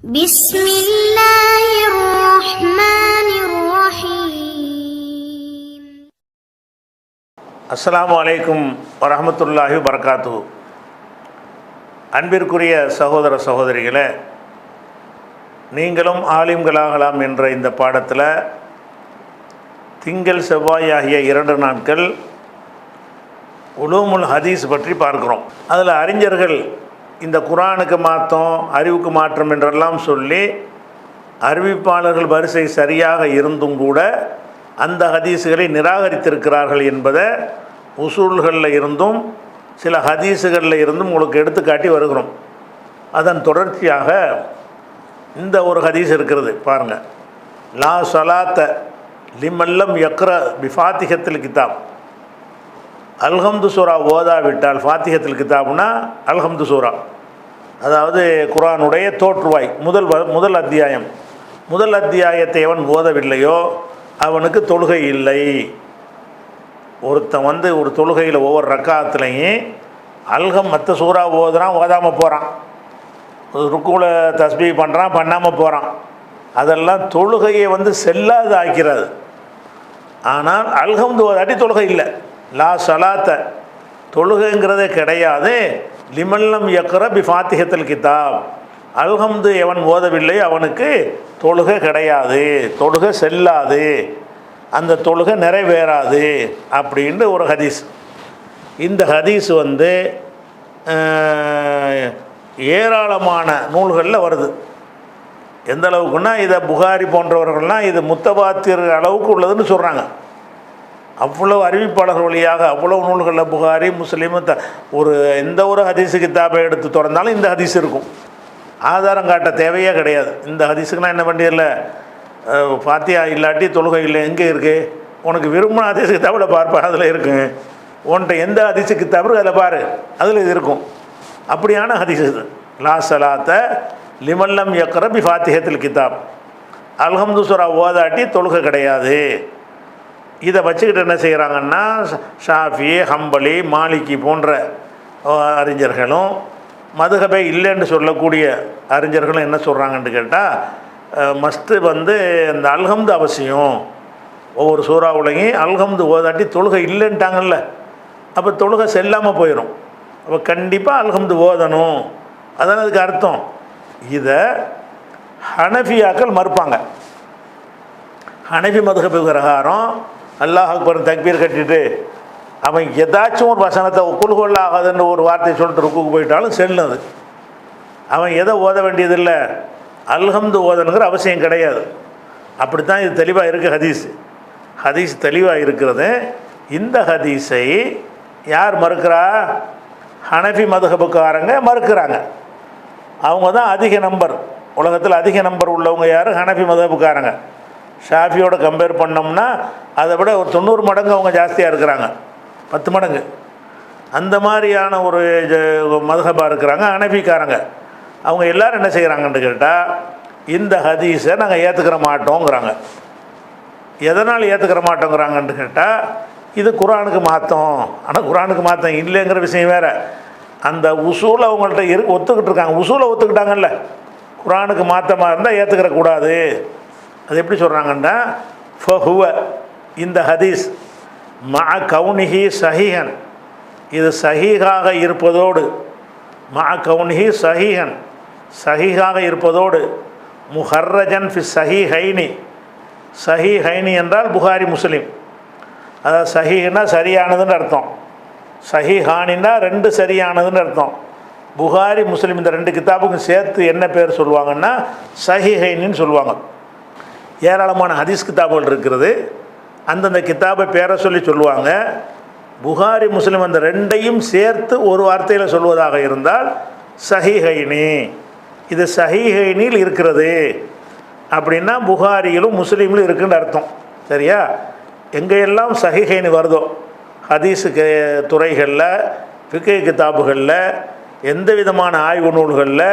بسم الله الرحمن الرحيم. அஸ்ஸலாமு அலைக்கும் வரஹ்மத்துல்லாஹி வபரகாத்துஹு. அன்பிற்குரிய சகோதர சகோதரிகளே, நீங்களும் ஆலிம்களாகலாம் என்ற இந்த பாடத்தில் திங்கள் செவ்வாய் ஆகிய 2 நாட்கள் உலூமுல் ஹதீஸ் பற்றி பார்க்குறோம். அதில் அறிஞர்கள் இந்த குர்ஆனுக்கு மாற்றம், அறிவுக்கு மாற்றம் என்றெல்லாம் சொல்லி அறிவிப்பாளர்கள் வரிசை சரியாக இருந்தும் கூட அந்த ஹதீஸுகளை நிராகரித்திருக்கிறார்கள் என்பதை உசூல்களில் இருந்தும் சில ஹதீஸுகளில் இருந்தும் உங்களுக்கு எடுத்துக்காட்டி வருகிறோம். அதன் தொடர்ச்சியாக இந்த ஒரு ஹதீஸ் இருக்கிறது பாருங்கள். லா ஸலாத்த லிமல்லம் யக்ர பிஃபாத்திஹத்தில் கிதாப். அல்ஹம்து சூரா ஓதாவிட்டால், ஃபாத்திஹத்தில் கிதாப்னா அல்ஹம்து சூரா, அதாவது குர்ஆனுடைய தோற்றுவாய், முதல் அத்தியாயம். முதல் அத்தியாயத்தை அவன் ஓதவில்லையோ அவனுக்கு தொழுகை இல்லை. ஒருத்தன் ஒரு தொழுகையில் ஒவ்வொரு ரக்காத்துலையும் மற்ற சூறா ஓதுறான், ஓதாமல் போகிறான். ருக்குல தஸ்பீ பண்ணுறான், பண்ணாமல் போகிறான். அதெல்லாம் தொழுகையை செல்லாது ஆக்கிறது. ஆனால் அல்ஹம்து ஓதாட்டி தொழுகை இல்லை. லா ஸலாத்த, தொழுகைங்கிறதே கிடையாது. லிமல்லம் யக்ர பிஃபாத்திஹத்தில் கிதாப், அல்ஹம்து எவன் ஓதவில்லை அவனுக்கு தொழுகை கிடையாது, தொழுகை செல்லாது, அந்த தொழுகை நிறைவேறாது அப்படின்ற ஒரு ஹதீஸ். இந்த ஹதீஸ் ஏராளமான நூல்களில் வருது. எந்த அளவுக்குன்னா, இதை புகாரி போன்றவர்கள்லாம் இது முத்தவாத்திர் அளவுக்கு உள்ளதுன்னு சொல்கிறாங்க. அவ்வளவு அறிவிப்பாளர்கள் வழியாக அவ்வளவு நூல்களில் புகாரி, முஸ்லீம், எந்த ஒரு ஹதீஸு கிதாபை எடுத்து திறந்தாலும் இந்த ஹதீஸ் இருக்கும். ஆதாரம் காட்ட தேவையே கிடையாது. இந்த ஹதீஸுக்குனா என்ன பண்ணிடல, ஃபாத்தியா இல்லாட்டி தொழுகை இல்லை, எங்கே இருக்குது, உனக்கு விரும்பின ஹதீஸு கிதாபில் பார்ப்பேன், அதில் இருக்குங்க. உன்கிட்ட எந்த ஹதீஸு கிதாபு அதில் பாரு, அதில் இது இருக்கும். அப்படியான ஹதீஸ் இது. லா ஸலாத்த லிமல்லம் யக்ர பிஃபாத்திஹத்தில் கிதாப், அல்ஹம்து சூரா ஓதாட்டி தொழுகை கிடையாது. இதை வச்சுக்கிட்டு என்ன செய்கிறாங்கன்னா, ஷாஃபி, ஹம்பலி, மாலிகி போன்ற அறிஞர்களும் மதுஹபே இல்லைன்னு சொல்லக்கூடிய அறிஞர்களும் என்ன சொல்கிறாங்கன்னு கேட்டால், மஸ்ட்டு இந்த அல்ஹம்து அவசியம். ஒவ்வொரு சூறாவுலையும் அல்ஹம்து ஓதாட்டி தொழுகை இல்லைன்ட்டாங்கல்ல, அப்போ தொழுகை செல்லாமல் போயிடும். அப்போ கண்டிப்பாக அல்ஹம்து ஓதணும். அதான் அதுக்கு அர்த்தம். இதை ஹனஃபியாக்கள் மறுப்பாங்க. ஹனஃபி மதுஹப் பிரகாரம் அல்லாஹ் அக்பர் தக்பீர் கட்டிட்டு அவன் ஏதாச்சும் ஒரு வசனத்தை குல்ஹுவல் ஆகாதுன்னு ஒரு வார்த்தையை சொல்லிட்டு ருக்குக்கு போயிட்டாலும் செல்லுது. அவன் எதை ஓத வேண்டியதில்லை, அல்ஹம்து ஓதனுங்கிற அவசியம் கிடையாது. அப்படித்தான் இது தெளிவாக இருக்குது. ஹதீஸ் தெளிவாக இருக்கிறது. இந்த ஹதீஸை யார் மறுக்கிறா? ஹனஃபி மதுஹபுக்காரங்க மறுக்கிறாங்க. அவங்க தான் அதிக நம்பர், உலகத்தில் அதிக நம்பர் உள்ளவங்க யார்? ஹனஃபி மதுஹபுக்காரங்க. ஷாஃபியோட கம்பேர் பண்ணோம்னா அதை விட ஒரு 90 மடங்கு அவங்க ஜாஸ்தியாக இருக்கிறாங்க, 10 மடங்கு. அந்த மாதிரியான ஒரு மதுஹபாக இருக்கிறாங்க ஹனஃபிக்காரங்க. அவங்க எல்லோரும் என்ன செய்கிறாங்கன்னு கேட்டால், இந்த ஹதீஸை நாங்கள் ஏற்றுக்கிற மாட்டோங்கிறாங்க. எதனால் ஏற்றுக்கிற மாட்டோங்கிறாங்கன்னு கேட்டால், இது குர்ஆனுக்கு மாற்றம். ஆனால் குர்ஆனுக்கு மாற்றம் இல்லைங்கிற விஷயம் வேறு. அந்த உசூலை அவங்கள்ட்ட ஒத்துக்கிட்டு இருக்காங்க. உசூலை ஒத்துக்கிட்டாங்கல்ல, குர்ஆனுக்கு மாற்றமாக இருந்தால் ஏற்றுக்கிற கூடாது. அது எப்படி சொல்கிறாங்கன்னா, ஃபஹுவ, இந்த ஹதீஸ் மஅ கௌனிஹி சஹீஹன், இது சஹீஹாக இருப்பதோடு, மஅ கௌனிஹி சஹீஹன், சஹீஹாக இருப்பதோடு, முஹர்ரஜன் ஃபி சஹீஹைனி, சஹீஹைனி என்றால் புகாரி முஸ்லீம், அதாவது சஹீஹ்னா சரியானதுன்னு அர்த்தம், சஹீஹானின்னா 2 சரியானதுன்னு அர்த்தம். புகாரி முஸ்லீம் இந்த 2 கிதாபுக்கும் சேர்த்து என்ன பேர் சொல்லுவாங்கன்னா சஹீஹைனின்னு சொல்லுவாங்க. ஏராளமான ஹதீஸ் கிதாபுகள் இருக்கிறது. அந்தந்த கிதாபை பேரை சொல்லி சொல்லுவாங்க. புகாரி முஸ்லிம் அந்த 2ஐயும் சேர்த்து ஒரு வார்த்தையில் சொல்வதாக இருந்தால் சஹீஹைனி, இது சஹீஹைனில் இருக்கிறது அப்படின்னா புகாரியிலும் முஸ்லீமிலும் இருக்குன்னு அர்த்தம். சரியா? எங்கெல்லாம் சஹீஹைனி வருதோ ஹதீஸு துறைகளில், ஃபிக்ஹ் கிதாபுகளில், எந்த விதமான ஆய்வு நூல்களில்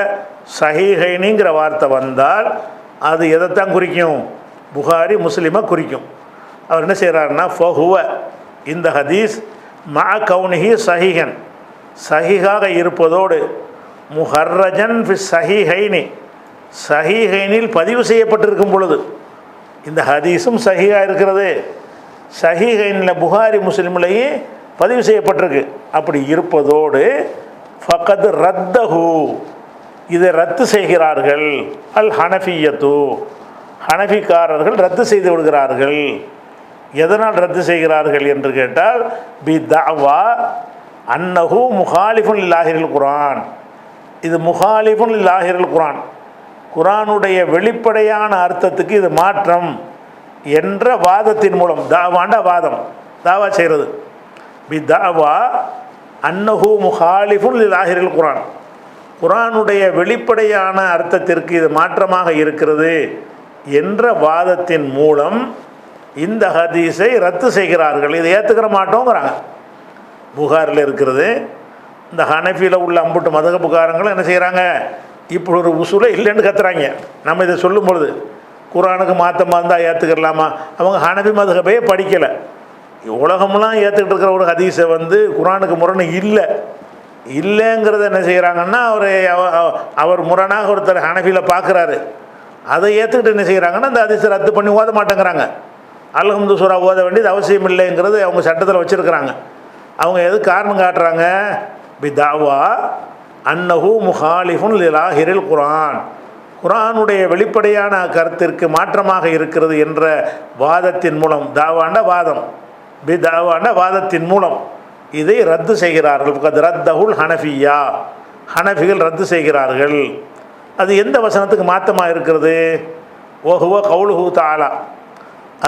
சஹீஹைனிங்கிற வார்த்தை வந்தால் அது எதைத்தான் குறிக்கும்? புகாரி முஸ்லிமை குறிக்கும். அவர் என்ன செய்கிறாருன்னா, ஃபஹுவ, இந்த ஹதீஸ் மஅ கௌனிஹி சஹீஹன், சஹீஹாக இருப்பதோடு, முஹர்ரஜன் ஃபி சஹீஹைனி, சஹீஹைனில் பதிவு செய்யப்பட்டிருக்கும் பொழுது, இந்த ஹதீஸும் சஹீஹாக இருக்கிறது, சஹீஹைனில் புகாரி முஸ்லிம்லேயே பதிவு செய்யப்பட்டிருக்கு. அப்படி இருப்பதோடு ஃபகத் ரத்தஹு, இதை ரத்து செய்கிறார்கள். அல் ஹனஃபியத்து, ஹனஃபிக்காரர்கள் ரத்து செய்து விடுகிறார்கள். எதனால் ரத்து செய்கிறார்கள் என்று கேட்டால், பி தஅவா அன்னஹு முஹாலிஃபுன் லில்லாஹில் குர்ஆன், இது முஹாலிஃபுன் லில்லாஹில் குர்ஆன், குர்ஆனுடைய வெளிப்படையான அர்த்தத்துக்கு இது மாற்றம் என்ற வாதத்தின் மூலம், தாவாண்ட வாதம், தாவா செய்கிறது. பி தஅவா அன்னஹு முஹாலிஃபுன் லில்லாஹில் குர்ஆன், குர்ஆனுடைய வெளிப்படையான அர்த்தத்திற்கு இது மாற்றமாக இருக்கிறது என்ற வாதத்தின் மூலம் இந்த ஹதீஸை ரத்து செய்கிறார்கள். இதை ஏற்றுக்கிற மாட்டோங்கிறாங்க. புகாரில் இருக்கிறது. இந்த ஹனஃபியில் உள்ள அம்புட்டு மதகப்புக்காரங்களும் என்ன செய்கிறாங்க, இப்படி ஒரு உசூலை இல்லைன்னு கத்துறாங்க. நம்ம இதை சொல்லும் பொழுது குர்ஆனுக்கு மாற்றமாக இருந்தால் ஏற்றுக்கலாமா? அவங்க ஹனஃபி மதகபே படிக்கலை. உலகமெல்லாம் ஏற்றுக்கிட்டு இருக்கிற ஒரு ஹதீஸை குர்ஆனுக்கு முரணு இல்லைங்கிறத என்ன செய்கிறாங்கன்னா, அவர் முரணாக ஒருத்தர் ஹனஃபியில் பார்க்குறாரு, அதை ஏற்றுக்கிட்டு என்ன செய்கிறாங்கன்னா, அந்த ஹதீஸை ரத்து பண்ணி ஓத மாட்டேங்கிறாங்க. அல்ஹம்து சூரா ஓத வேண்டியது அவசியம் இல்லைங்கிறது அவங்க சட்டத்தில் வச்சுருக்கிறாங்க. அவங்க எது காரணம் காட்டுறாங்க, பி தாவா அன்னஹு முஹாலிஃபுன் லிலாஹிரில் குர்ஆன், குர்ஆனுடைய வெளிப்படையான கருத்திற்கு மாற்றமாக இருக்கிறது என்ற வாதத்தின் மூலம், தாவாண்ட வாதம், பி தாவாண்ட வாதத்தின் மூலம் இதை ரத்து செய்கிறார்கள். ரத்தஹுல் ஹனஃபியா, ஹனஃபிகள் ரத்து செய்கிறார்கள். அது எந்த வசனத்துக்கு மாற்றமாக இருக்கிறது? ஓஹுவ கவுலுஹு தஆலா,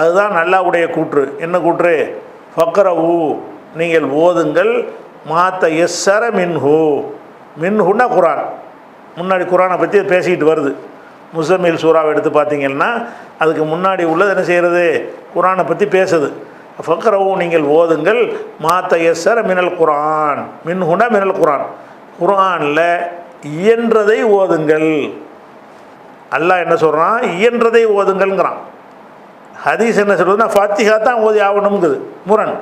அதுதான் அல்லாஹ்வுடைய கூற்று. என்ன கூற்று? ஃபக்ரவு, நீங்கள் ஓதுங்கள், மாத்த எஸ்ஸர மின்ஹு, மின்ஹுன்னா குர்ஆன். முன்னாடி குர்ஆனை பற்றி பேசிக்கிட்டு வருது. முஸம்மில் சூறாவை எடுத்து பார்த்தீங்கன்னா அதுக்கு முன்னாடி உள்ளது என்ன செய்கிறது, குர்ஆனை பற்றி பேசுது. ஃபக்ரவு, நீங்கள் ஓதுங்கள், மாத்த எஸ்ஸர மினல் குர்ஆன், மின்ஹுனா மினல் குர்ஆன், குர்ஆனில் இயன்றதை ஓதுங்கள். அல்லாஹ் என்ன சொல்கிறான், இயன்றதை ஓதுங்கள்ங்கிறான். ஹதீஸ் என்ன சொல்கிறதுனா ஃபாத்திஹா தான் ஓதி ஆகணுங்குது, முரண்.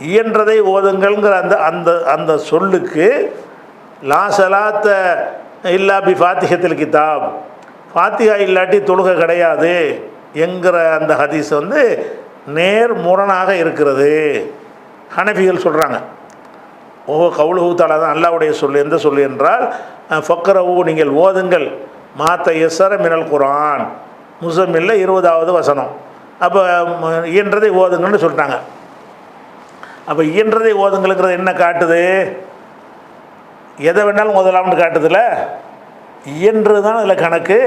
இயன்றதை ஓதுங்கள்ங்கிற அந்த அந்த அந்த சொல்லுக்கு லா சலாத்த இல்லா பி ஃபாத்திஹத்தில் கிதாப், ஃபாத்திஹா இல்லாட்டி தொழுகை கிடையாது என்கிற அந்த ஹதீஸ் நேர் முரணாக இருக்கிறது ஹனஃபிகள் சொல்கிறாங்க. ஓஹோ கவுலுஹு தஆலா தான் அல்லாஹ்வுடைய சொல்லு. எந்த சொல்லு என்றால் ஃபக்ரவு, நீங்கள் ஓதுங்கள், மாத்த எஸ்ஸர மினல் குர்ஆன், முஸம்மில்ல 20வது வசனம். அப்போ இயன்றதை ஓதுங்கள்னு சொல்லிட்டாங்க. அப்போ இயன்றதை ஓதுங்கள்ங்கிறது என்ன காட்டுது? எதை வேணாலும் ஓதலாம்னு காட்டுதில்ல, இயன்றது தான் அதில் கணக்கு.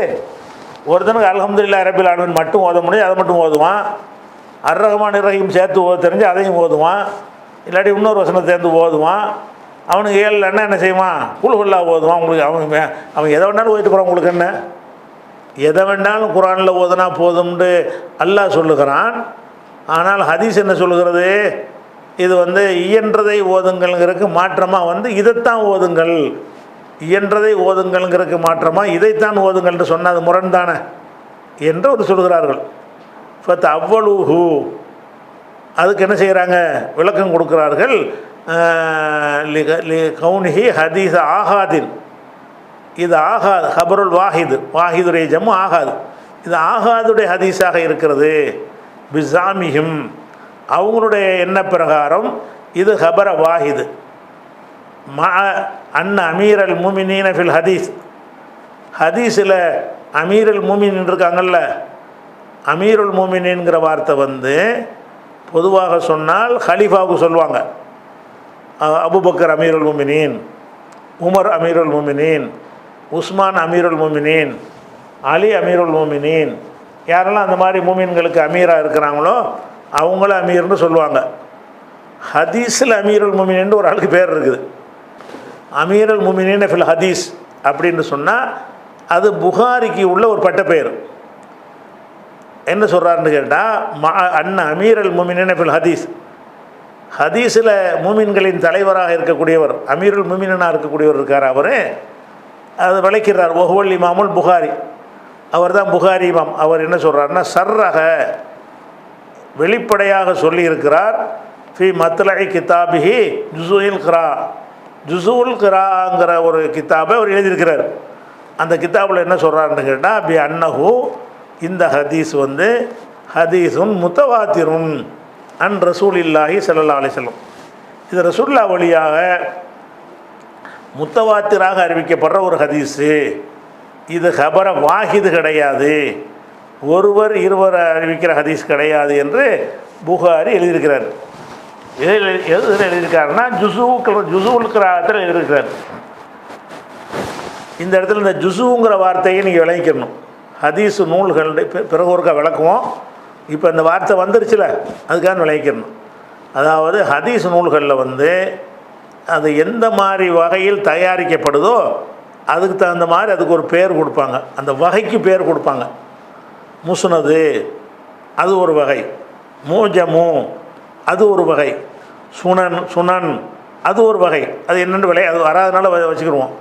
ஒருத்தனுக்கு அல்ஹம்துலில்லாஹி ரப்பில் ஆலமீன் மட்டும் ஓத முடியும், அதை மட்டும் ஓதுவான். அர் ரஹ்மான் ரஹீம் சேர்த்து ஓத தெரிஞ்சு அதையும் ஓதுவான். இல்லாட்டி இன்னொரு வசனத்தை சேர்ந்து ஓதுவான். அவனுக்கு ஏழு என்ன செய்வான், குல் ஹுவல்லாஹ் ஓதுவான். உங்களுக்கு அவன் எதை வேணாலும் ஓதிட்டு போகிறான். உங்களுக்கு என்ன, எதை வேணாலும் குர்ஆனில் ஓதுனா போதும்னு அல்லாஹ் சொல்லுகிறான். ஆனால் ஹதீஸ் என்ன சொல்லுகிறது, இது இயன்றதை ஓதுங்கள்ங்கிறதுக்கு மாற்றமாக இதைத்தான் ஓதுங்கள், இயன்றதை ஓதுங்கள்ங்கிறதுக்கு மாற்றமாக இதைத்தான் ஓதுங்கள்னு சொன்னால் அது முரண் தானே என்று ஒரு சொல்கிறார்கள். ஃபத் அவ்வளூஹு, அதுக்கு என்ன செய்கிறாங்க, விளக்கம் கொடுக்குறார்கள். கவுனிஹி ஹதீஸ் ஆகாதின், இது ஆகாது, ஹபருல் வாஹிது, வாஹிதுடைய ஜம்மு ஆகாது, இது ஆகாதுடைய ஹதீஸாக இருக்கிறது. பிசாமிஹிம், அவங்களுடைய எண்ண பிரகாரம் இது ஹபர வாஹிது. மா அன்ன அமீர் அல் முமினீன ஃபில் ஹதீஸ், ஹதீஸில் அமீர் அல் முமினின் இருக்காங்கல்ல, அமீருல் முமினின்கிற வார்த்தை பொதுவாக சொன்னால் ஹலீஃபாவுக்கு சொல்லுவாங்க. அபூபக்கர் அமீருல் முமினின், உமர் அமீருல் முமினின், உஸ்மான் அமீருல் முமினின், அலி அமீருல் முமினின், யாரெல்லாம் அந்த மாதிரி மூமின்களுக்கு அமீராக இருக்கிறாங்களோ அவங்கள அமீர்னு சொல்லுவாங்க. ஹதீஸில் அமீருல் முமினின்னு ஒரு ஆளுக்கு பேர் இருக்குது. அமீருல் முமினின் ஃபில் ஹதீஸ் அப்படின்னு சொன்னால் அது புகாரிக்கு உள்ள ஒரு பட்ட பெயர். என்ன சொல்கிறாருன்னு கேட்டால், அன்ன அமீருல் முமினின் ஃபில் ஹதீஸ், ஹதீஸில் மூமின்களின் தலைவராக இருக்கக்கூடியவர், அமீருல் முமினாக இருக்கக்கூடியவர் இருக்கார். அவர் அது விளக்கிறார். ஒஹுவல் இமாமுல் புகாரி, அவர் தான் புகாரி இமாம். அவர் என்ன சொல்கிறாருன்னா, சர்ரக, வெளிப்படையாக சொல்லியிருக்கிறார். ஃபி மத்லஇ கிதாபிஹி ஜுஸுல் கிரா, ஜுஸுல் கிராங்கிற ஒரு கிதாபை அவர் எழுதியிருக்கிறார். அந்த கிதாபில் என்ன சொல்கிறாருன்னு கேட்டால் அப்படி அன்னஹு இந்த ஹதீஸ் வந்து ஹதீஸுன் முத்தவாத்திருன் அன் ரசூலில்லாஹி ஸல்லல்லாஹு அலைஹி வஸல்லம். இது ரசூல்லா வழியாக முத்தவாத்திராக அறிவிக்கப்படுற ஒரு ஹதீஸு. இது ஹபர வாஹிது கிடையாது, ஒருவர் இருவர் அறிவிக்கிற ஹதீஸ் கிடையாது என்று புகாரி எழுதியிருக்கிறார். எதில் எழுதியிருக்காருன்னா ஜுசுவுல் கிராத்தில் எழுதியிருக்கிறார். இந்த இடத்துல இந்த ஜுசுங்கிற வார்த்தையை நீங்கள் விளங்கிக்கணும். ஹதீஸு நூல்கள் பிறகு ஒருக்கா விளக்குவோம். இப்போ இந்த வார்த்தை வந்துருச்சுல, அதுக்காக விளங்கிக்கணும். அதாவது ஹதீஸ் நூல்களில் வந்து அது எந்த மாதிரி வகையில் தயாரிக்கப்படுதோ அதுக்கு தகுந்த மாதிரி அதுக்கு ஒரு பேர் கொடுப்பாங்க, அந்த வகைக்கு பேர் கொடுப்பாங்க. முஸ்னது அது ஒரு வகை, மூஜமு அது ஒரு வகை, சுனன் அது ஒரு வகை. அது என்னென்னு விலை அது வராதனால வச்சுக்கிடுவோம்.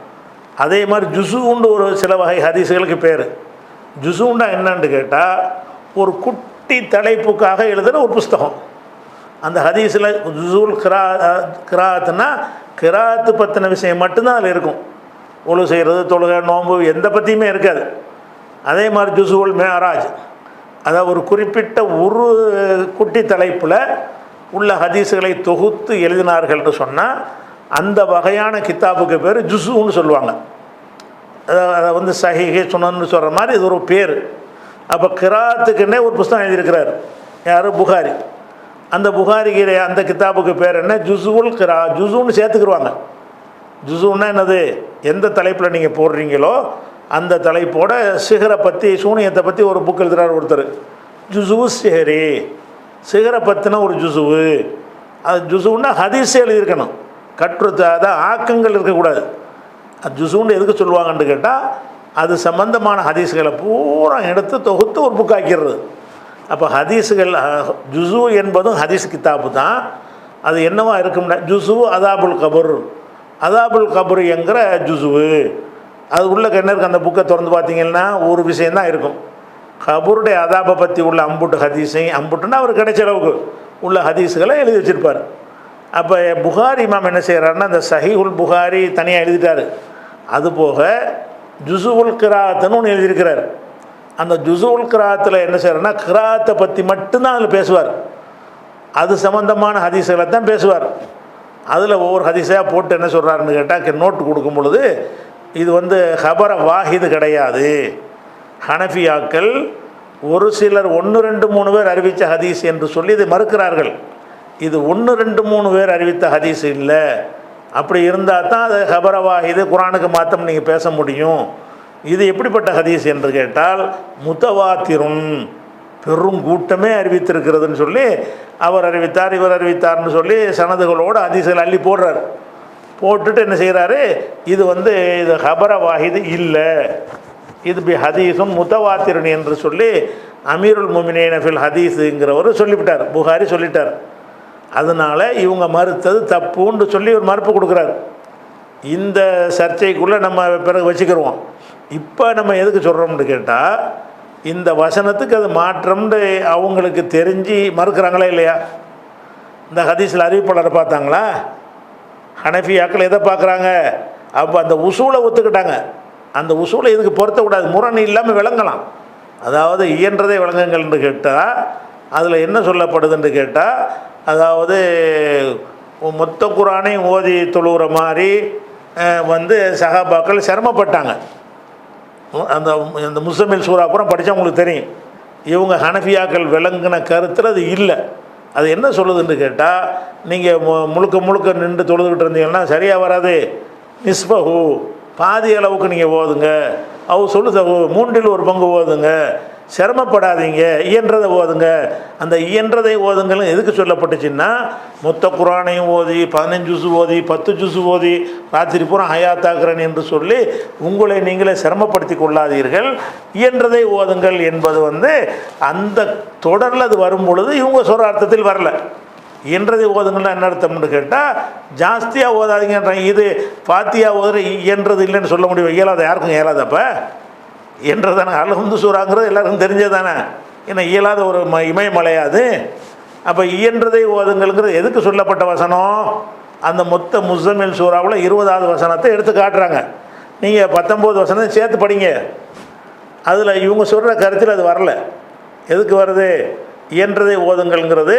அதே மாதிரி ஜுசுண்டு ஒரு சில வகை ஹதீஸுகளுக்கு பேர். ஜுசுண்டா என்னன்னு கேட்டால் ஒரு குட்டி தலைப்புக்காக எழுதுகிற ஒரு புஸ்தகம். அந்த ஹதீஸில் ஜுசுல் கிராத்துனா கிராத்து பற்றின விஷயம் மட்டும்தான் அதில் இருக்கும். ஒழு செய்கிறது, தொழுகை, நோன்பு எந்த பற்றியுமே இருக்காது. அதே மாதிரி ஜுசுல் மேராஜ், அதாவது ஒரு குறிப்பிட்ட ஒரு குட்டி தலைப்பில் உள்ள ஹதீஸுகளை தொகுத்து எழுதினார்கள்னு சொன்னால் அந்த வகையான கித்தாபுக்கு பேர் ஜுசுன்னு சொல்லுவாங்க. அதை வந்து சஹீஹ் சுனன்னு சொல்கிற மாதிரி இது ஒரு பேர். அப்போ கிராத்துக்குன்னே ஒரு புஸ்தகம் எழுதியிருக்கிறார் யார்? புகாரி. அந்த புகாரிக்கிற அந்த கித்தாபுக்கு பேர் என்ன? ஜுசுல் கிரா. ஜுசுன்னு சேர்த்துக்கிடுவாங்க. ஜுசுன்னா என்னது? எந்த தலைப்பில் நீங்கள் போடுறீங்களோ அந்த தலைப்போட சிகரை பற்றி, சூனியத்தை பற்றி ஒரு புக் எழுதுகிறார் ஒருத்தர். ஜுசுவு சிஹரி, சிகரை பற்றின ஒரு ஜுசுவு. அது ஜுசுன்னா ஹதீஸே எழுதியிருக்கணும், அதான் ஆக்கங்கள் இருக்கக்கூடாது. அது ஜுசுன்னு எதுக்கு சொல்லுவாங்கன்னு கேட்டால் அது சம்பந்தமான ஹதீஸுகளை பூரா எடுத்து தொகுத்து ஒரு புக் ஆக்கிடுறது. அப்போ ஹதீஸுகள் ஜுசு என்பதும் ஹதீஸ் கித்தாபு தான். அது என்னவா இருக்கும்னா ஜுசு அதாபுல் கபுர், அதாபுல் கபுர் என்கிற ஜுசுவு. அது உள்ள கிணறுக்கு அந்த புக்கை திறந்து பார்த்தீங்கன்னா ஒரு விஷயந்தான் இருக்கும். கபூருடைய அதாபை பற்றி உள்ள அம்புட்டு ஹதீஸையும், அம்புட்டுன்னா அவர் கிடைச்ச அளவுக்கு உள்ள ஹதீஸுகளை எழுதி வச்சுருப்பார். அப்போ புகாரி இமாம் என்ன செய்கிறாருன்னா அந்த சஹீஹுல் புகாரி தனியாக எழுதிட்டார். அதுபோக ஜுசுவுல் கிராத்துன்னு ஒன்று எழுதியிருக்கிறார். அந்த ஜுசுவுல் கிராத்தில் என்ன செய்கிறாருன்னா கிராத்தை பற்றி மட்டும்தான் அதில் பேசுவார். அது சம்மந்தமான ஹதீஸுகளை தான் பேசுவார். அதில் ஒவ்வொரு ஹதீஸாக போட்டு என்ன சொல்கிறாருன்னு கேட்டால் நோட்டு கொடுக்கும் பொழுது இது வந்து ஹபர வாஹிது கிடையாது. ஹனஃபியாக்கள் ஒரு சிலர் 1 2 3 பேர் அறிவித்த ஹதீஸ் என்று சொல்லி இதை மறுக்கிறார்கள். இது 1 2 3 பேர் அறிவித்த ஹதீஸ் இல்லை. அப்படி இருந்தால் தான் அது ஹபர வாஹிது, குரானுக்கு மாற்றம் நீங்கள் பேச முடியும். இது எப்படிப்பட்ட ஹதீஸ் என்று கேட்டால் முத்தவாத்திருன், பெரும் கூட்டமே அறிவித்திருக்கிறதுன்னு சொல்லி அவர் அறிவித்தார் இவர் அறிவித்தார்னு சொல்லி சனதுகளோடு ஹதீஸுகள் அள்ளி போடுறார். போட்டுட்டு என்ன செய்கிறாரு, இது வந்து இது ஹபர வாஹிது இல்லை, இது பி ஹதீஸும் முத்தவாத்திரன் என்று சொல்லி அமீருல் முமினீன ஃபில் ஹதீஸுங்கிறவர் சொல்லிவிட்டார், புகாரி சொல்லிட்டார். அதனால் இவங்க மறுத்தது தப்புன்னு சொல்லி ஒரு மறுப்பு கொடுக்குறார். இந்த சர்ச்சைக்குள்ளே நம்ம பிறகு வச்சுக்கிடுவோம். இப்போ நம்ம எதுக்கு சொல்கிறோம்னு கேட்டால் இந்த வசனத்துக்கு அது மாற்றம்னு அவங்களுக்கு தெரிஞ்சு மறுக்கிறாங்களா இல்லையா? இந்த ஹதீஸில் அறிவிப்பாளரை பார்த்தாங்களா? ஹனஃபியாக்கள் எதை பார்க்குறாங்க? அப்போ அந்த உசூலை ஒத்துக்கிட்டாங்க. அந்த உசூலை இதுக்கு பொருத்தக்கூடாது, முரண் இல்லாமல் விளங்கலாம். அதாவது இயன்றதை விளங்குங்கள்னு கேட்டால் அதில் என்ன சொல்லப்படுதுன்னு கேட்டால், அதாவது மொத்த குரானையும் ஓதி தொழுகிற மாதிரி வந்து சஹாபாக்கள் சிரமப்பட்டாங்க. அந்த அந்த முஸம்மில் சூரா பூரா படித்தா உங்களுக்கு தெரியும். இவங்க ஹனஃபியாக்கள் விளங்கின கருத்தில் அது இல்லை. அது என்ன சொல்லுதுன்னு கேட்டால், நீங்கள் முழுக்க நின்று தொழுதுகிட்டு இருந்தீங்கன்னா சரியாக வராது. நிஸ்பஹு, பாதி அளவுக்கு நீங்கள் ஓதுங்க. சொல்லுதகு, 3 1/4 ஓதுங்க. சிரமப்படாதீங்க, இயன்றதை ஓதுங்க. அந்த இயன்றதை ஓதுங்களும் எதுக்கு சொல்லப்பட்டுச்சுன்னா, மொத்த குரானையும் ஓதி 15 ஜுசு ஓதி 10 ஜுசு ஓதி ராத்திரி பூரா ஹயாத்தாக்குறேன் என்று சொல்லி உங்களை நீங்களே சிரமப்படுத்தி கொள்ளாதீர்கள், இயன்றதை ஓதுங்கள் என்பது வந்து அந்த தொடரில் அது வரும் பொழுது இவங்க சொல்கிற அர்த்தத்தில் வரல. இயன்றதை ஓதுங்கள்னா என்ன அர்த்தம்னு கேட்டால் ஜாஸ்தியாக ஓதாதீங்கன்றாங்க. இது ஃபாத்தியா ஓதுற இயன்றது இல்லைன்னு சொல்ல முடியும். இயலாத யாருக்கும் இயலாதப்போ என்றதானே அல்ஹம்து சூராங்கிறது எல்லாருக்கும் தெரிஞ்சதானே. ஏன்னா இயலாத ஒரு இமயமலையாது. அப்போ இயன்றதை ஓதுங்கள்ங்கிறது எதுக்கு சொல்லப்பட்ட வசனம்? அந்த மொத்த முஸம்மில் சூறாவில் 20வது வசனத்தை எடுத்து காட்டுறாங்க. நீங்கள் 19 வசனம் சேர்த்து படிங்க. அதில் இவங்க சொல்கிற கருத்தில் அது வரல. எதுக்கு வருது? இயன்றதை ஓதுங்கள்ங்கிறது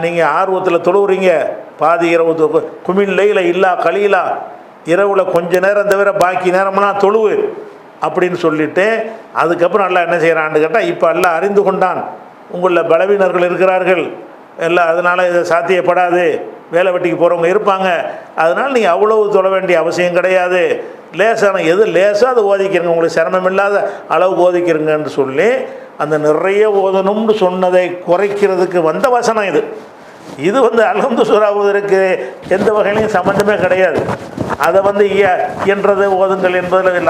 நீங்கள் ஆர்வத்தில் தொழுவுறீங்க, பாதி இரவு குமிழ்லையில் இல்லா கலீலா, இரவில் கொஞ்ச நேரம் தவிர பாக்கி நேரம்லாம் தொழுவு அப்படின்னு சொல்லிவிட்டு அதுக்கப்புறம் எல்லாம் என்ன செய்கிறான்னு கேட்டால், இப்போ எல்லாம் அறிந்து கொண்டான் உங்களில் பலவீனர்கள் இருக்கிறார்கள் எல்லாம், அதனால் இது சாத்தியப்படாது, வேலை வெட்டிக்கு போகிறவங்க இருப்பாங்க, அதனால் நீங்கள் அவ்வளவு தொழ வேண்டிய அவசியம் கிடையாது, லேசான எது லேசாக அதை ஓதிக்கிறங்க, உங்களுக்கு சிரமம் இல்லாத அளவுக்கு ஓதிக்கிறங்கன்னு சொல்லி அந்த நிறைய ஓதணும்னு சொன்னதை குறைக்கிறதுக்கு வந்த வசனம் இது. இது அல்ஹம்து சூரா ஓதுறதுக்கு எந்த வகையிலையும் சம்மந்தமே கிடையாது. அதை இயன்றதை ஓதுங்கள் என்பதில்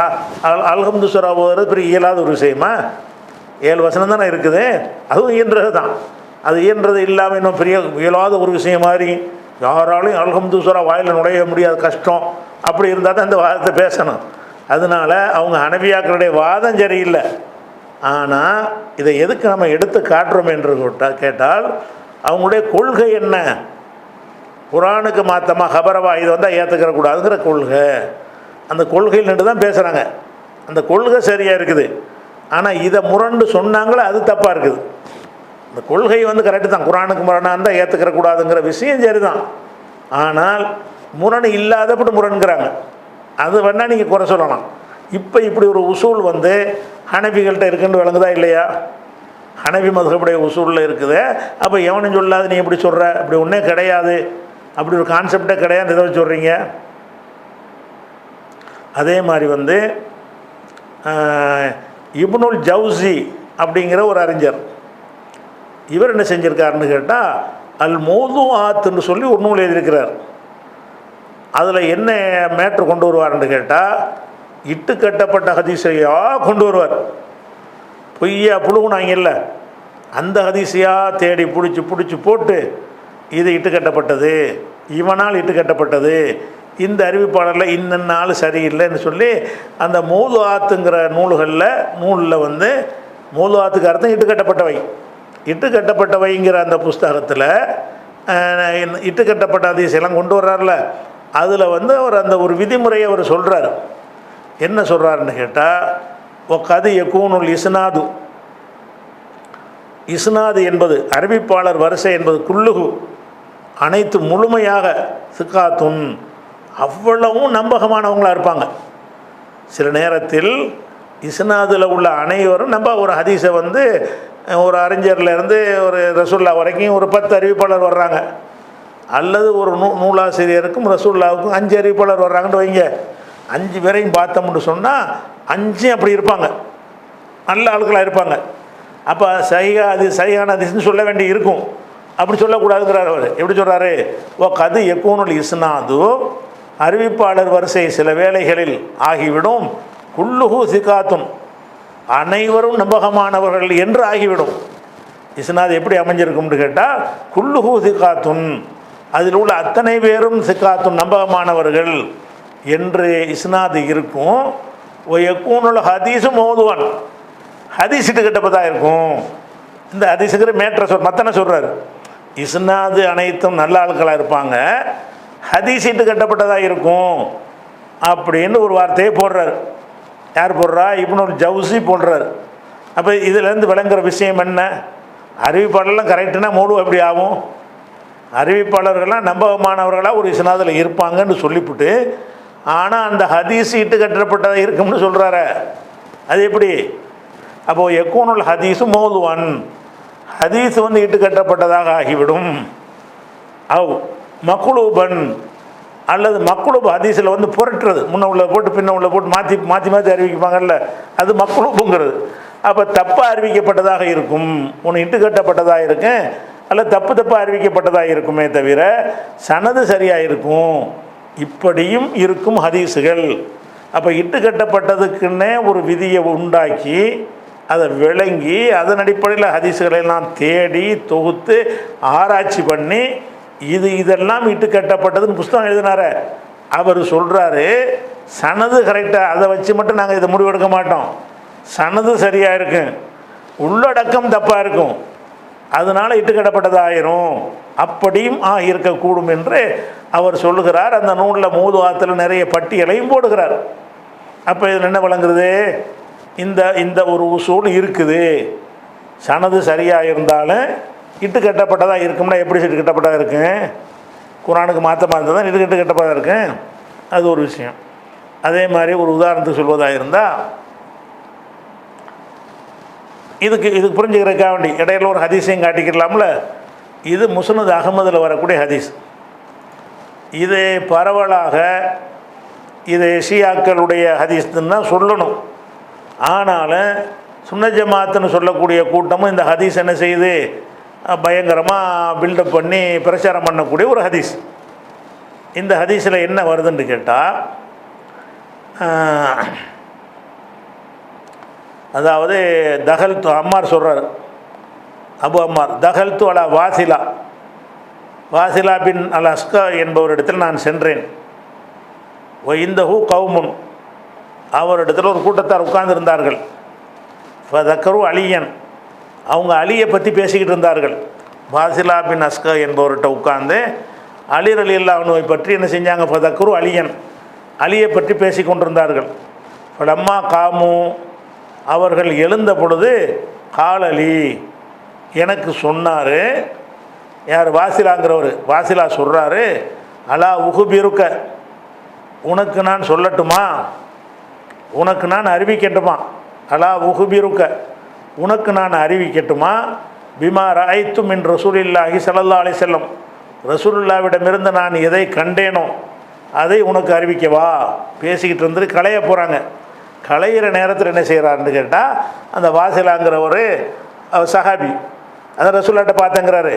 அல்ஹம்து சூரா ஓதுறது பெரிய இயலாத ஒரு விஷயமா? 7 வசனம் தானே இருக்குது, அதுவும் இயன்றது தான். அது இயன்றது இல்லாமல் இன்னும் பெரிய இயலாத ஒரு விஷயம் மாதிரி யாராலையும் அல்ஹம்து சூரா வாயில் நுழைய முடியாத கஷ்டம், அப்படி இருந்தால் தான் இந்த வாதத்தை பேசணும். அதனால் அவங்க ஹனபியாக்களுடைய வாதம் சரியில்லை. ஆனால் இதை எதுக்கு நம்ம எடுத்து காட்டுறோம் என்று கேட்டால், அவங்களுடைய கொள்கை என்ன? குரானுக்கு மாற்றமாக ஹபரவா இது ஏற்றுக்கிற கூடாதுங்கிற கொள்கை. அந்த கொள்கையில் நின்று தான் பேசுகிறாங்க. அந்த கொள்கை சரியாக இருக்குது, ஆனால் இதை முரண்டு சொன்னாங்களே அது தப்பாக இருக்குது. இந்த கொள்கை கரெக்டு தான், குரானுக்கு முரணாக இருந்தால் ஏற்றுக்கிற கூடாதுங்கிற விஷயம் சரி தான். ஆனால் முரண் இல்லாதப்பட்டு முரண்கிறாங்க, அது வேணால் நீங்கள் குறை சொல்லலாம். இப்போ இப்படி ஒரு உசூல் ஹனபிகள்கிட்ட இருக்குன்னு விளங்குதா இல்லையா? ஹனபி மதுஹபுடைய உசூலில் இருக்குது. அப்போ எவனும் சொல்லாது நீ எப்படி சொல்கிற, அப்படி ஒன்றே கிடையாது, அப்படி ஒரு கான்செப்டே கிடையாது, எதை சொல்கிறீங்க? அதே மாதிரி இப்னுல் ஜவுசி அப்படிங்கிற ஒரு அறிஞர், இவர் என்ன செஞ்சுருக்காருன்னு கேட்டால் அல் மௌதுஆத்துன்னு சொல்லி ஒரு நூல் எழுதியிருக்கிறார். அதில் என்ன மேட்ரு கொண்டு வருவார்னு கேட்டால், இட்டு கட்டப்பட்ட ஹதீஸையாக கொண்டு வருவார். பொய்யா புழுகுனாங்கல்ல, அந்த ஹதீஸையாக தேடி பிடிச்சி போட்டு இது இட்டு கட்டப்பட்டது, இவனால் இட்டு கட்டப்பட்டது, இந்த அறிவிப்பாளரில் இன்ன ஆள் சரியில்லைன்னு சொல்லி அந்த மௌதுஆத்துங்கிற நூலில் மௌதுஆத்துக்கு அர்த்தம் இட்டு கட்டப்பட்டவை. இட்டு கட்டப்பட்டவைங்கிற அந்த புஸ்தகத்தில் இட்டு கட்டப்பட்ட ஹதீஸெல்லாம் கொண்டு வர்றார்ல, அதில் அவர் அந்த ஒரு விதிமுறையை அவர் சொல்கிறார். என்ன சொல்கிறாருன்னு கேட்டால், கது யகூனுல் இஸ்னாது, இஸ்னாது என்பது அறிவிப்பாளர் வரிசை என்பது குல்லுகு அனைத்து முழுமையாக சிக்காத்துன் அவ்வளவும் நம்பகமானவங்களாக இருப்பாங்க. சில நேரத்தில் இஸ்னாதில் உள்ள அனைவரும் நம்ம ஒரு ஹதீஸை ஒரு அறிஞர்லேருந்து ஒரு ரசூல்லா வரைக்கும் ஒரு 10 அறிவிப்பாளர் வர்றாங்க, அல்லது ஒரு நூலாசிரியருக்கும் ரசூல்லாவுக்கும் 5 அறிவிப்பாளர் வர்றாங்கன்னு வைங்க. 5 பேரையும் பார்த்தோம்னு சொன்னால் 5 அப்படி இருப்பாங்க, நல்ல ஆட்களாக இருப்பாங்க. அப்போ சரியான ஹதீஸ்னு சொல்ல வேண்டி இருக்கும். அப்படி சொல்லக்கூடாதுங்கிறார் அவர். எப்படி சொல்கிறாரு? கது யகூனுல் இஸ்னாது, அறிவிப்பாளர் வரிசை சில வேளைகளில் ஆகிவிடும், குல்லுஹு சிகாத்துன் அனைவரும் நம்பகமானவர்கள் என்று ஆகிவிடும். இஸ்னாது எப்படி அமைஞ்சிருக்கும்னு கேட்டால், குல்லுஹு சிகாத்துன் அதில் உள்ள அத்தனை பேரும் சிகாத்துன் நம்பகமானவர்கள் என்று இஸ்னாது இருக்கும். யகூனுல் ஹதீஸு மௌதுஆன் ஹதீஸிட்டு கட்டப்பதாக இருக்கும். இந்த ஹதீஸுங்கிற மேட்ரை மத்தனை சொல்கிறார். இஸ்னாது அனைத்தும் நல்ல ஆட்களாக இருப்பாங்க, ஹதீஸிட்டு கட்டப்பட்டதாக இருக்கும் அப்படின்னு ஒரு வார்த்தையை போடுறார். யார் போடுறா? இப்னுல் ஜவுசி போடுறார். அப்போ இதிலேருந்து விளங்குற விஷயம் என்ன? அறிவிப்பாளர்லாம் கரெக்டுனா மௌது எப்படி ஆகும்? அறிவிப்பாளர்கள்லாம் நம்பகமானவர்களாக ஒரு இஸ்னாதில் இருப்பாங்கன்னு சொல்லிவிட்டு, ஆனால் அந்த ஹதீஸ் இட்டு கட்டப்பட்டதாக இருக்கும்னு சொல்கிறாரு. அது எப்படி? அப்போது யகூனுல் ஹதீஸு மௌதுஆன் ஹதீஸ் இட்டு கட்டப்பட்டதாக ஆகிவிடும். மக்லூபன் அல்லது மக்லூப் ஹதீஸில் புரட்டுறது, முன்ன உள்ள போட்டு பின்ன உள்ள போட்டு மாற்றி மாற்றி மாற்றி அறிவிப்பாங்கல்ல, அது மக்லூபுங்கிறது. அப்போ தப்பாக அறிவிக்கப்பட்டதாக இருக்கும், ஒன்று இட்டு கட்டப்பட்டதாக இருக்கும், அல்ல தப்பாக அறிவிக்கப்பட்டதாக இருக்குமே தவிர சனது சரியாக இருக்கும். இப்படியும் இருக்கும் ஹதீஸுகள். அப்போ இட்டு கட்டப்பட்டதுக்குன்னே ஒரு விதியை உண்டாக்கி அதை விளங்கி அதன் அடிப்படையில் ஹதீஸுகளெல்லாம் தேடி தொகுத்து ஆராய்ச்சி பண்ணி இதெல்லாம் இட்டு கட்டப்பட்டதுன்னு புஸ்தகம் எழுதினார. அவர் சொல்கிறாரு, சனது கரெக்டாக, அதை வச்சு மட்டும் நாங்கள் இதை முடிவெடுக்க மாட்டோம், சனது சரியாக இருக்கும், உள்ளடக்கம் தப்பாக இருக்கும், அதனால் இட்டு கட்டப்பட்டதாயிரும், அப்படியும் இருக்கக்கூடும் என்று அவர் சொல்லுகிறார். அந்த நூலில் மௌதுஆத்தில் நிறைய பட்டியலையும் போடுகிறார். அப்போ இதில் என்ன விளங்குறது, இந்த இந்த ஒரு உசூல் இருக்குது. சனது சரியாக இருந்தாலும் இட்டு கட்டப்பட்டதாக இருக்கும்னா எப்படி இட்டு கட்டப்பட்டதாக இருக்கு, குரானுக்கு மாற்றமாக இருந்தால் தான் இட்டு கட்டப்பட்டதாக இருக்கு. அது ஒரு விஷயம். அதே மாதிரி ஒரு உதாரணத்துக்கு சொல்வதாக இருந்தால், இதுக்கு புரிஞ்சுக்கிறதுக்காக வேண்டி இடையில ஒரு ஹதீஸையும் காட்டிக்கலாம்ல. இது முஸ்னத் அகமதில் வரக்கூடிய ஹதீஸ். இது பரவலாக இது ஷியாக்களுடைய ஹதீஸ்ன்னு தான் சொல்லணும். ஆனாலும் சுன்னத் ஜமாத்துன்னு சொல்லக்கூடிய கூட்டமும் இந்த ஹதீஸ் என்ன செய்யுது, பயங்கரமாக பில்டப் பண்ணி பிரச்சாரம் பண்ணக்கூடிய ஒரு ஹதீஸ். இந்த ஹதீஸில் என்ன வருதுன்னு கேட்டால், அதாவது தகல்து அம்மார் சொல்கிறார், அபு அம்மார், தகல்து அலா வாசிலா பின் அல் அஸ்கா என்பவரிடத்தில் நான் சென்றேன். இந்தஹு கவுமுன், அவரிடத்தில் ஒரு கூட்டத்தார் உட்கார்ந்துருந்தார்கள். ஃபதக்கரு அலியன், அவங்க அலியை பற்றி பேசிக்கிட்டு இருந்தார்கள். வாசிலா பின் அஸ்கா என்பவர்கிட்ட உட்கார்ந்து அலி ரலியல்லாஹு பற்றி என்ன செஞ்சாங்க, ஃபதக்கரு அலியன், அலியை பற்றி பேசி கொண்டிருந்தார்கள். ஃபலம்மா காமு, அவர்கள் எழுந்த பொழுது காலலி, எனக்கு சொன்னார். யார், வாசிலாங்கிறவர். வாசிலா சொல்கிறாரு, அலா உகுபிருக்க, உனக்கு நான் சொல்லட்டுமா, உனக்கு நான் அறிவிக்கட்டுமா, அலா உகுபிருக்க, உனக்கு நான் அறிவிக்கட்டுமா, பிமா ராய்த்து மின் ரசூலில்லாஹி ஸல்லல்லாஹு அலைஹி வஸல்லம், ரசூலுல்லாவிடமிருந்து நான் எதை கண்டேனோ அதை உனக்கு அறிவிக்கவா. பேசிக்கிட்டு இருந்துட்டு களைய போகிறாங்க. களையிற நேரத்தில் என்ன செய்கிறாருன்னு கேட்டால், அந்த வாசிலாங்கிற ஒரு சஹாபி, அதை ரசூல்லாட்ட பார்த்தேங்கிறாரு.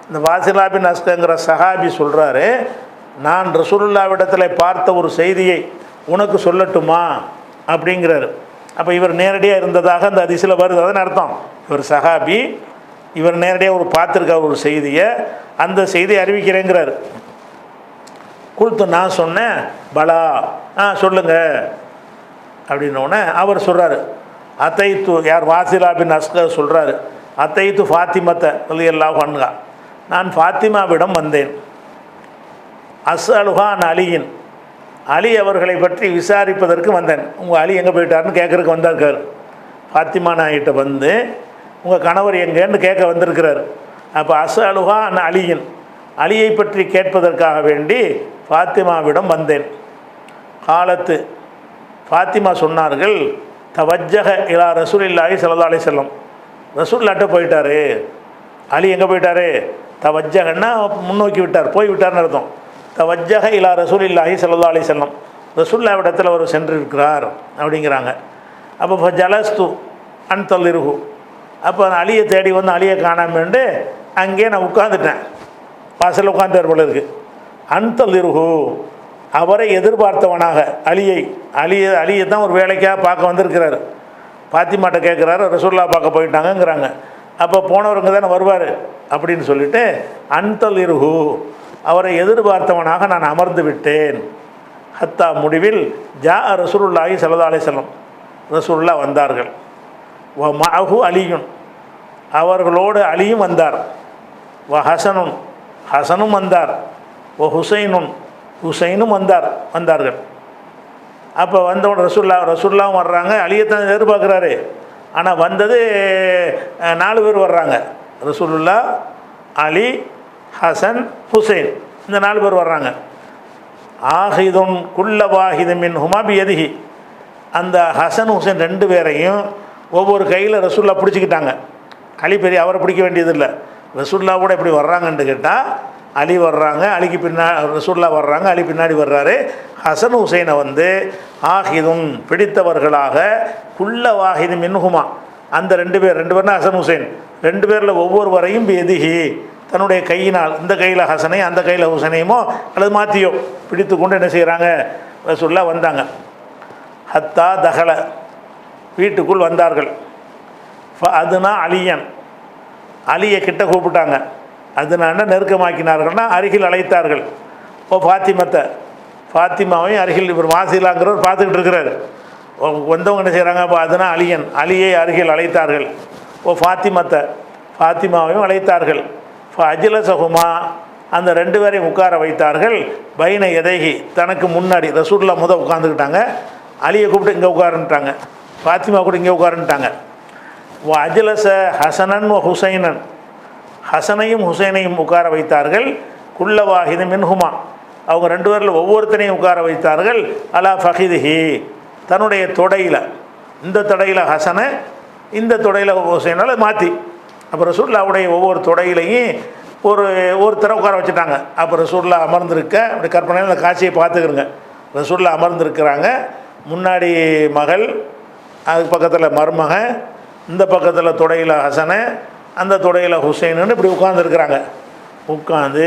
இந்த வாசிலா பின் அஸ்கங்கிற சஹாபி சொல்கிறாரு, நான் ரசூலுல்லாவிடத்தில் பார்த்த ஒரு செய்தியை உனக்கு சொல்லட்டுமா அப்படிங்கிறாரு. அப்போ இவர் நேரடியாக இருந்ததாக அந்த ஹதீஸில் வருது. அதன் அர்த்தம் இவர் சஹாபி, இவர் நேரடியாக ஒரு பார்த்துருக்க ஒரு செய்தியை, அந்த செய்தியை அறிவிக்கிறேங்கிறார். குல்த்து, நான் சொன்னேன், பலா, சொல்லுங்க அப்படின்னோடனே அவர் சொல்கிறாரு, அத்தைத்து, யார், வாசிலா பின் அஸ்கர் சொல்கிறாரு, அத்தைத்து ஃபாத்திமத்தை ரலியல்லாஹு அன்ஹா, நான் ஃபாத்திமாவிடம் வந்தேன். அஸ்அலுஹான் அலியின், அலி அவர்களை பற்றி விசாரிப்பதற்கு வந்தேன். உங்கள் அலி எங்கே போயிட்டாருன்னு கேட்குறதுக்கு வந்திருக்கார். ஃபாத்திமா நாயிட்ட வந்து உங்கள் கணவர் எங்கேன்னு கேட்க வந்திருக்கிறார். அப்போ அஸ்அலுஹான் அலியின், அலியை பற்றி கேட்பதற்காக வேண்டி ஃபாத்திமாவிடம் வந்தேன். காலத்து, ஃபாத்திமா சொன்னார்கள், தவஜ்ஜஹ இலா ரசூலில்லாஹி ஸல்லல்லாஹு அலைஹி வஸல்லம், ரசூலுல்லாஹ்ட்ட போயிட்டாரு. அலி எங்கே போயிட்டாரு, தவஜ்ஜஹன்னா முன்னோக்கி விட்டார், போய் விட்டார்னு அர்த்தம். தவஜ்ஜஹ இலா ரசூலில்லாஹி ஸல்லல்லாஹு அலைஹி வஸல்லம், ரசூலுல்லாஹ்விடத்தில் அவர் சென்றிருக்கிறார் அப்படிங்கிறாங்க. அப்போ ஜலஸ்து அன்தல்லிருஹு, அப்போ அலியை தேடி வந்து அலியை காணாமேண்டு அங்கேயே நான் உட்காந்துட்டேன். வாசலில் உட்காந்துட்டார் போல இருக்கு. அன்தல்லிருஹு, அவரை எதிர்பார்த்தவனாக, அலியை தான் ஒரு வேலைக்காக பார்க்க வந்திருக்கிறார். பாத்திமாட்ட கேட்குறாரு, ரசூல்லா பார்க்க போயிட்டாங்கங்கிறாங்க. அப்போ போனவருங்க தானே வருவார் அப்படின்னு சொல்லிட்டு, அன்தல்லிருஹு, அவரை எதிர்பார்த்தவனாக நான் அமர்ந்து விட்டேன். ஹத்தா, முடிவில் ஜா ரசூலுல்லாஹி ஸல்லல்லாஹு அலைஹி வஸல்லம், ரசூலுல்லா வந்தார்கள். வ மஅஹு அலியுன், அவர்களோடு அலியும் வந்தார். வ ஹசனுன், ஹசனும் வந்தார். வ ஹுசைனுன், ஹுசைனும் வந்தார்கள். அப்போ வந்தவன் ரசூல்லாவும் வர்றாங்க, அலியத்தான் எதிர்பார்க்குறாரு. ஆனால் வந்தது 4 பேர் வர்றாங்க. ரசூலுல்லா, அலி, ஹசன், ஹுசைன், இந்த 4 பேர் வர்றாங்க. ஆஹிதுன் குல்ல வாஹிதமின் ஹுமாபி எதிஹி, அந்த ஹசன் ஹுசைன் 2 பேரையும் ஒவ்வொரு கையில் ரசூல்லா பிடிச்சிக்கிட்டாங்க. அலி பெரிய அவரை பிடிக்க வேண்டியதில்லை. ரசூல்லா கூட எப்படி வர்றாங்கன்னு கேட்டால், அலி வர்றாங்க, அலிக்கு ரசூல்லா வர்றாங்க, அலி பின்னாடி வர்றாரு. ஹசன் ஹுசைனை வந்து ஆஹிதுன், பிடித்தவர்களாக, குல்ல வாஹிது மின்ஹுமா, அந்த 2 பேர்னா ஹசன் ஹுசைன், 2 பேரில் ஒவ்வொருவரையும் எதிகி, தன்னுடைய கையினால், இந்த கையில் ஹசனை அந்த கையில் ஹுசனையுமோ அல்லது மாற்றியோ பிடித்து கொண்டு என்ன செய்கிறாங்க, ரசூல்லா வந்தாங்க. ஹத்தா தகல, வீட்டுக்குள் வந்தார்கள். அதுனா அலியன், அலியை கிட்ட கூப்பிட்டாங்க. அதனால நெருக்கமாக்கினார்கள்னா அருகில் அழைத்தார்கள். ஃபாத்திமத்தை, ஃபாத்திமாவையும் அருகில், இவர் வாசிலாங்கிறவர் பார்த்துக்கிட்டு இருக்கிறார். வந்தவங்க என்ன செய்கிறாங்க, அப்போ அதுனா அலியன், அலியை அருகில் அழைத்தார்கள். ஃபாத்திமத்தை, ஃபாத்திமாவையும் அழைத்தார்கள். அஜிலசகுமா, அந்த 2 பேரையும் உட்கார வைத்தார்கள். பைன எதைகி, தனக்கு முன்னாடி. ரசூலுல்லாஹ் உட்காந்துக்கிட்டாங்க, அலியை கூப்பிட்டு இங்கே உட்காருன்ட்டாங்க, ஃபாத்திமா கூட இங்கே உட்காருன்ட்டாங்க. அஜ்லஸ ஹசனன் ஹுசைனன், ஹசனையும் ஹுசைனையும் உட்கார வைத்தார்கள். குல்ல வாஹிது மின்ஹுமா, அவங்க ரெண்டு பேரில் ஒவ்வொருத்தனையும் உட்கார வைத்தார்கள். அலா ஃபஹிதிஹி, தன்னுடைய தொடையில், இந்த தொடையில் ஹசனை, இந்த தொடையில் ஹுசைனால் மாற்றி. அப்போ ரசூலுல்லாஹ்வுடைய ஒவ்வொரு தொடையிலையும் ஒருத்தரை உட்கார வச்சுட்டாங்க. அப்போ ரசூலுல்லாஹ் அமர்ந்திருக்க, அப்படி கற்பனையில் அந்த காட்சியை பார்த்துக்கிறங்க. ரசூலுல்லாஹ் அமர்ந்திருக்கிறாங்க, முன்னாடி மகள், அதுக்கு பக்கத்தில் மருமகன், இந்த பக்கத்தில் தொடையில் ஹசனை, அந்த தொடையில் ஹுசைன்னு இப்படி உட்கார்ந்துருக்கிறாங்க. உட்காந்து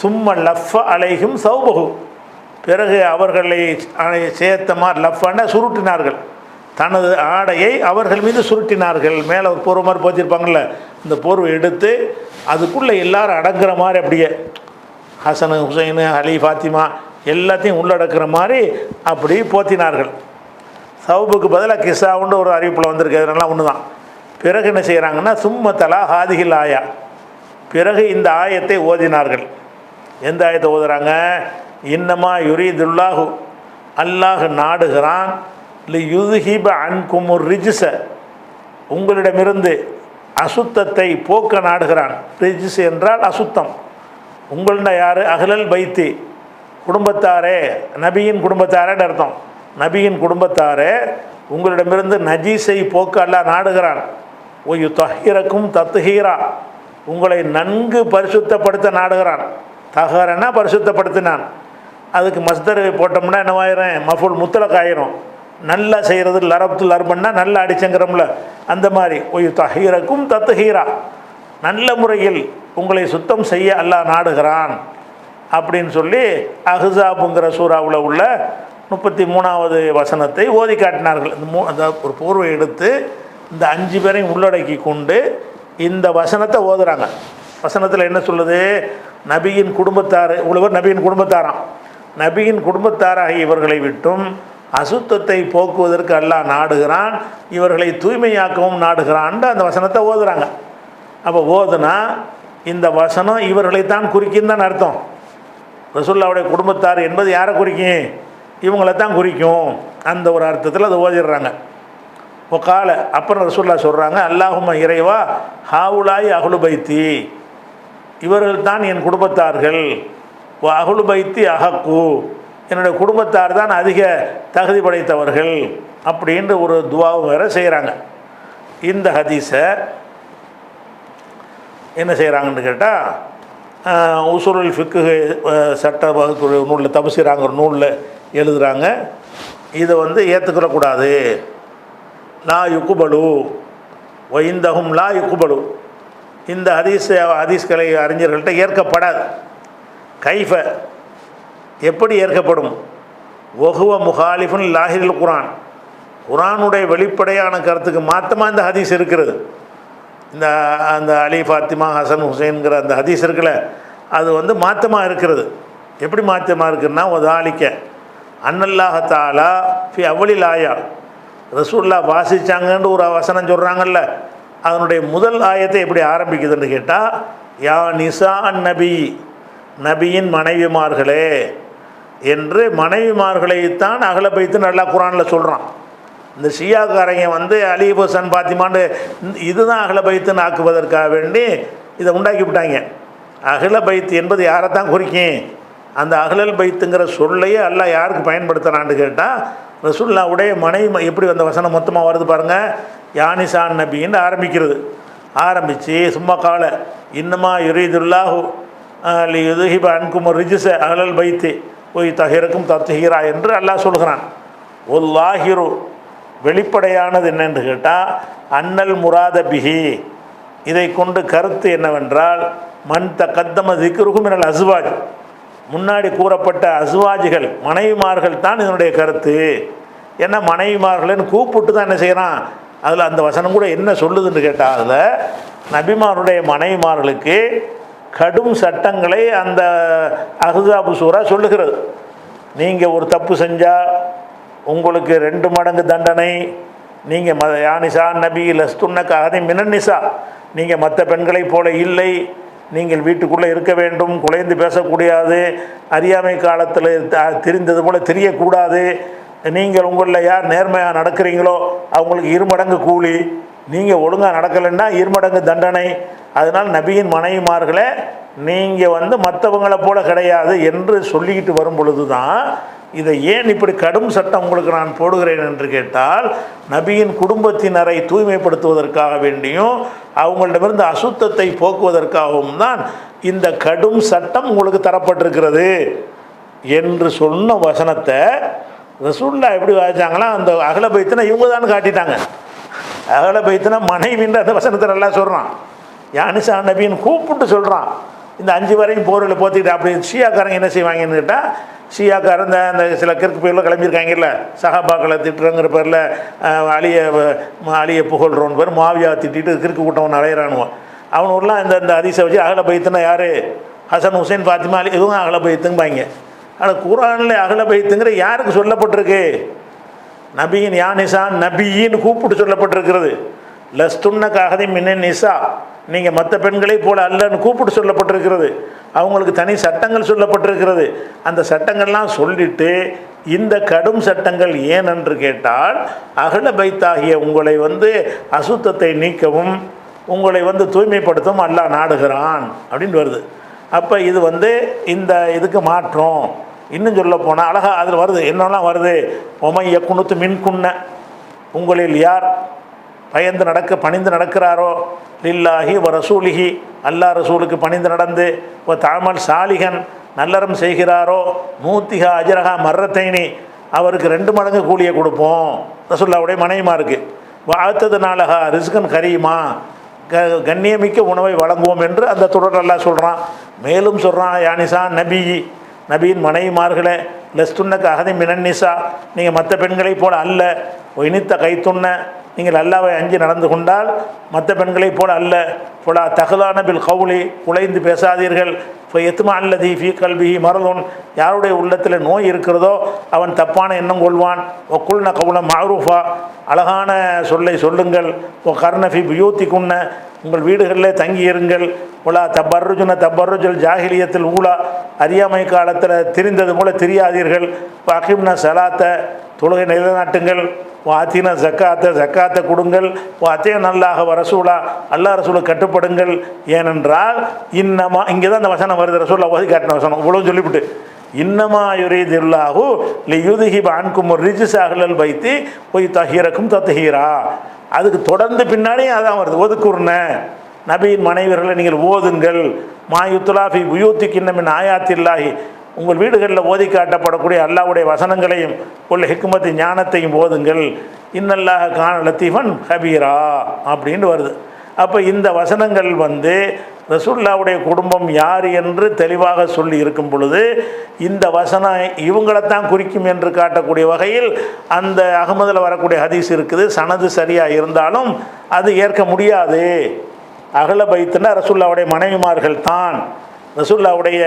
சும்மா லஃப அலைஹும் சௌபஹு, பிறகு அவர்களை சேர்த்தமாக லஃபான சுருட்டினார்கள், தனது ஆடையை அவர்கள் மீது சுருட்டினார்கள். மேலே ஒரு போர்வை மாதிரி போச்சிருப்பாங்கள்ல, இந்த போர்வை எடுத்து அதுக்குள்ளே எல்லாரும் அடங்குற மாதிரி, அப்படியே ஹசனு ஹுசைனு அலி ஃபாத்திமா எல்லாத்தையும் உள்ளடக்கிற மாதிரி அப்படி போத்தினார்கள். சவுபுக்கு பதிலாக கிசாவுன்னு ஒரு அறிவிப்பில் வந்திருக்கு, அதனால ஒன்று தான். பிறகு என்ன செய்கிறாங்கன்னா சும்மத்தலா ஹாதிகில் ஆயா, பிறகு இந்த ஆயத்தை ஓதினார்கள். எந்த ஆயத்தை ஓதுறாங்க? இன்னமா யுரீதுல்லாஹு, அல்லாஹ் நாடுகிறான், லி யுதுஹிப அன்குமுர் ரிஜ்ஸ, உங்களிடமிருந்து அசுத்தத்தை போக்க நாடுகிறான். ரிஜ்ஸ் என்றால் அசுத்தம். உங்கள்ட யார்? அஹ்லல் பைத்தி, குடும்பத்தாரே, நபியின் குடும்பத்தாரேன்னு அர்த்தம். நபியின் குடும்பத்தாரே, உங்களிடமிருந்து நஜீஸை போக்க அல்லாஹ் நாடுகிறான். ஒய்யு தஹீரக்கும் தத்ஹீரா, உங்களை நன்கு பரிசுத்தப்படுத்த நாடுகிறான். தஹரனா பரிசுத்தப்படுத்தினான். அதுக்கு மஸ்தர் போட்டோம்னா என்னவாயிரும்? மஃபூல் முத்தலக் ஆயிரும். நல்லா செய்கிறது லரப்துல் அர்பன்னா நல்லா அடிச்சங்கிறோம்ல, அந்த மாதிரி. ஒய்யு தஹீரக்கும் தத்ஹீரா, நல்ல முறையில் உங்களை சுத்தம் செய்ய அல்லாஹ் நாடுகிறான் அப்படின்னு சொல்லி அஹ்ஸாபுங்கிற சூறாவில் உள்ள 33வது வசனத்தை ஓதி காட்டினார்கள். அந்த ஒரு போர்வை எடுத்து இந்த 5 பேரையும் உள்ளடக்கி கொண்டு இந்த வசனத்தை ஓதுறாங்க. வசனத்தில் என்ன சொல்லுது? நபியின் குடும்பத்தார், இவ்வளவர் நபியின் குடும்பத்தாராம், நபியின் குடும்பத்தாராக இவர்களை விட்டும் அசுத்தத்தை போக்குவதற்கு அல்லாஹ் நாடுகிறான், இவர்களை தூய்மையாக்கவும் நாடுகிறான்ட்டு அந்த வசனத்தை ஓதுறாங்க. அப்போ ஓதுனா இந்த வசனம் இவர்களைத்தான் குறிக்கும் தான் அர்த்தம். ரசூலுல்லாஹ்வுடைய குடும்பத்தார் என்பது யாரை குறிக்கும்? இவங்களைத்தான் குறிக்கும். அந்த ஒரு அர்த்தத்தில் அதை ஓதிடுறாங்க. கால அப்புறம் ரசூலுல்லாஹ் சொல்கிறாங்க, அல்லாஹும்ம இறைவா ஹாவுலாய் அஹ்லு பைத்தி, இவர்கள் தான் என் குடும்பத்தார்கள். அஹ்லு பைத்தி அஹக்கு, என்னுடைய குடும்பத்தார் தான் அதிக தகுதி படைத்தவர்கள் அப்படின்ற ஒரு துவாவும் வேறு செய்கிறாங்க. இந்த ஹதீஸை என்ன செய்கிறாங்கன்னு கேட்டால், உசூலுல் ஃபிக்ஹ் சட்ட வகுப்பு நூலில் தப்சீராங்கிற நூலில் எழுதுகிறாங்க. இதை ஏற்றுக்கிடக்கூடாது. லா யுக்குபலு வைந்தகும் லா யுக்குபலு, இந்த ஹதீஸ்களை அறிஞர்கள்ட்ட ஏற்கப்படாது. கைஃப, எப்படி ஏற்கப்படும்? ஒஹுவ முஹாலிஃபுன் லாஹிரில் குரான், குரானுடைய வெளிப்படையான கருத்துக்கு மாற்றமாக இந்த ஹதீஸ் இருக்கிறது. அந்த அலி ஃபாத்திமா ஹசன் ஹுசைன்கிற அந்த ஹதீஸ் இருக்குல்ல, அது மாற்றமாக இருக்கிறது. எப்படி மாற்றமாக இருக்குன்னா, உதாலிக்க அன்னல்லாஹ தஆலா ஃபி அவ்வளில் ஆயா, ரசூலுல்லாஹ் வாசிச்சாங்கன்னு ஒரு வசனம் சொல்கிறாங்கல்ல, அதனுடைய முதல் ஆயத்தை எப்படி ஆரம்பிக்குதுன்னு கேட்டால், யா நிசா அன் நபி, நபியின் மனைவிமார்களே என்று மனைவிமார்களைத்தான் அகல பைத்து நல்லா குரானில் சொல்கிறான். இந்த ஷியாக்காரங்க அலி ஹசன் பாத்திமான்னு இதுதான் அகல பைத்துன்னு ஆக்குவதற்காக வேண்டி இதை உண்டாக்கி விட்டாங்க. அகல பைத்து என்பது யாரைத்தான் குறிக்கும்? அந்த அகலல் பைத்துங்கிற சொல்லையே அல்லாஹ் யாருக்கு பயன்படுத்துகிறான்னு கேட்டால், ரசூலுல்லாஹ்வுடைய மனைவி. எப்படி அந்த வசனம் மொத்தமாக வருது பாருங்கள். யானிசான் நபின்னு ஆரம்பிக்கிறது. ஆரம்பித்து சும்மா கால இன்னமா யுரீதுல்லாஹு லி யுதுஹிப அன்கும் ரிஜ்ஸ அஹ்லல் பைத்தி ஒய் தஹீரக்கும் தத்ஹீரா என்று அல்லாஹ் சொல்கிறான். ஒல்லாஹிரு, வெளிப்படையானது என்னென்று கேட்டால், அன்னல் முராத பிஹி, இதை கொண்டு கருத்து என்னவென்றால், மன் தகத்தம திக்ருஹு மினல் அஸ்வாஜ், முன்னாடி கூறப்பட்ட அஸ்வாஜிகள் மனைவிமார்கள் தான் இதனுடைய கருத்து. ஏன்னா மனைவிமார்கள்னு கூப்பிட்டு தான் என்ன செய்கிறான். அதில் அந்த வசனம் கூட என்ன சொல்லுதுன்னு கேட்டால், அதில் நபிமாருடைய மனைவிமார்களுக்கு கடும் சட்டங்களை அந்த அஹ்ஸாபு சூரா சொல்லுகிறது. நீங்கள் ஒரு தப்பு செஞ்சால் உங்களுக்கு 2 மடங்கு தண்டனை. நீங்கள் யானிசா நபி லஸ்துன்னக அஹதி மினன் நிசா, நீங்கள் மற்ற பெண்களைப் போல இல்லை, நீங்கள் வீட்டுக்குள்ளே இருக்க வேண்டும், குலைந்து பேசக்கூடாது, அறியாமை காலத்தில் தெரிந்தது போல் தெரியக்கூடாது, நீங்கள் உங்களில் யார் நேர்மையாக நடக்கிறீங்களோ அவங்களுக்கு இருமடங்கு கூலி, நீங்கள் ஒழுங்காக நடக்கலைன்னா இருமடங்கு தண்டனை. அதனால் நபியின் மனைவிமார்களே நீங்கள் மற்றவங்களை போல கிடையாது என்று சொல்லிக்கிட்டு வரும் பொழுது தான் இதை ஏன் இப்படி கடும் சட்டம் உங்களுக்கு நான் போடுகிறேன் என்று கேட்டால், நபியின் குடும்பத்தினரை தூய்மைப்படுத்துவதற்காக வேண்டியும் அவங்களிடமிருந்து அசுத்தத்தை போக்குவதற்காகவும் தான் இந்த கடும் சட்டம் உங்களுக்கு தரப்பட்டிருக்கிறது என்று சொன்ன வசனத்தை ரசூலுல்லாஹ் எப்படி வாசிச்சாங்களா, அந்த அஹ்ல பைத்னா இவங்க தான் காட்டிட்டாங்க. அஹ்ல பைத்னா மனைவின்ற அந்த வசனத்தை நல்லா சொல்கிறான். யானிசா நபின்னு கூப்பிட்டு சொல்கிறான். இந்த 5 வரையும் போரில் போத்திக்கிட்டு அப்படி ஷியாக்காரங்க என்ன செய்வாங்கன்னு கேட்டால், ஷியாக்காரன் அந்த சில கிறுக்கு பேரில் கிளம்பியிருக்காங்கல்ல, சஹாபாக்களை திட்டுறங்கிற பேரில் அலியை புகழ்றோன்னு பேர் மாவியா திட்டிட்டு கிறுக்கு கூட்டம் அலையிறானுவோம். அவனுலாம் இந்த ஹதீஸை வச்சு அஹ்ல பைத்துன்னா யார், ஹசன் ஹுசைன் ஃபாத்திமா அலி, இவங்க அஹ்ல பைத்தும்பாங்க. ஆனால் குர்ஆனில் அஹ்ல பைத்துங்கிற யாருக்கு சொல்லப்பட்டிருக்கு? நபியின் யானிசான் நபியின்னு கூப்பிட்டு சொல்லப்பட்டிருக்கிறது. லஸ்துன்னக அஹதின் மினன் நிசா, நீங்கள் மற்ற பெண்களை போல அல்லன்னு கூப்பிட்டு சொல்லப்பட்டிருக்கிறது. அவங்களுக்கு தனி சட்டங்கள் சொல்லப்பட்டிருக்கிறது. அந்த சட்டங்கள்லாம் சொல்லிட்டு இந்த கடும் சட்டங்கள் ஏன் என்று கேட்டால், அஹ்ல பைத்தாகிய உங்களை அசுத்தத்தை நீக்கவும் உங்களை தூய்மைப்படுத்தவும் அல்லாஹ் நாடுகிறான் அப்படின்னு வருது. அப்போ இது இந்த இதுக்கு மாற்றம். இன்னும் சொல்ல போனால் அழகா அதில் வருது, என்னெல்லாம் வருது, ஒமைய குணுத்து மின்குன்ன, உங்களில் யார் பணிந்து நடக்கிறாரோ, லில்லாஹி வ ரசூலிஹி, அல்லாஹ் ரசூலுக்கு பணிந்து நடந்து, ஓ தாமல் சாலிகன் நல்லறம் செய்கிறாரோ, நூத்திகா அஜரகா மர்ரத்தைனி, அவருக்கு 2 மடங்கு கூலியை கொடுப்போம். ரசூலுல்லாஹ்வுடைய மனைவிமாருக்கு வாழ்த்தது நாளகா ரிஸ்கன் கரீமா, கண்ணியமிக்க உணவை வழங்குவோம் என்று அந்த தொடர் அல்லாஹ் சொல்கிறான். மேலும் சொல்கிறான், யானிசா நபியின் மனைவிமார்களே, லஸ்துன்னக அஹதின் மினன் நிசா, நீங்கள் மற்ற பெண்களைப் போல அல்ல, இனித்த கைத்துண்ண, நீங்கள் அல்லாவை அஞ்சி நடந்து கொண்டால் மற்ற பெண்களைப் போல அல்ல, புலா தகதான பில் கவுலி, குலைந்து பேசாதீர்கள், இப்போ எத்துமா அல்லதி ஃபீ கல்பிஹி மரதுன், யாருடைய உள்ளத்தில் நோய் இருக்கிறதோ அவன் தப்பான எண்ணம் கொள்வான். ஓ குல்ன கவுலம் மஅரூஃபா, அழகான சொல்லை சொல்லுங்கள். ஓ கர்ணஃபி புயூத்திக்குன்ன, உங்கள் வீடுகளிலே தங்கி இருங்கள். உலா தப்பர்ருஜுல் ஜாஹிலியத்தில் ஊலா, அறியாமை காலத்தில் தெரிந்தது போல தெரியாதீர்கள். அகிம்ன சலாத்த, தொழுகை நிலைநாட்டுங்கள். வாத்தின ஜக்காத்தை கொடுங்கள். வாத்திய நல்லாக ரசூலா, அல்லா ரசூலுக்கு கட்டுப்படுங்கள். ஏனென்றால் இன்னமா, இங்கே தான் அந்த வசனம் வருது, ரசூலா ஓதி காட்டின வசனம் இவ்வளவு சொல்லிவிட்டு, இன்னமா யுரீதுல்லாஹு லியுத்ஹிப அன்கும் ரிஜ்ஸ அஹ்லல் பைத்தி வ யுதஹிரக்கும் தத்ஹீரா. அதுக்கு தொடர்ந்து பின்னாடியும் அதான் வருது, ஒதுக்குர்ன, நபியின் மனைவியர்களை நீங்கள் ஓதுங்கள். மாயுத்துலா ஃபி புயூத்திகின்ன மின் ஆயாத்தில்லாஹி, உங்கள் வீடுகளில் ஓதி காட்டப்படக்கூடிய அல்லாஹ்வுடைய வசனங்களையும் உள்ள ஹிக்மத்து ஞானத்தையும் ஓதுங்கள். இன்னல்லாஹ கான லத்தீஃபன் ஹபீரா அப்படின்னு வருது. அப்போ இந்த வசனங்கள் ரசூலுல்லாஹ்வுடைய குடும்பம் யார் என்று தெளிவாக சொல்லி இருக்கும் பொழுது, இந்த வசனம் இவங்களைத்தான் குறிக்கும் என்று காட்டக்கூடிய வகையில் அந்த அகமதில் வரக்கூடிய ஹதீஸ் இருக்குது. சனது சரியாக இருந்தாலும் அது ஏற்க முடியாது. அஹ்ல பைத்துன்னா ரசூலுல்லாஹ்வுடைய மனைவிமார்கள் தான். ரசூலுல்லாஹ்வுடைய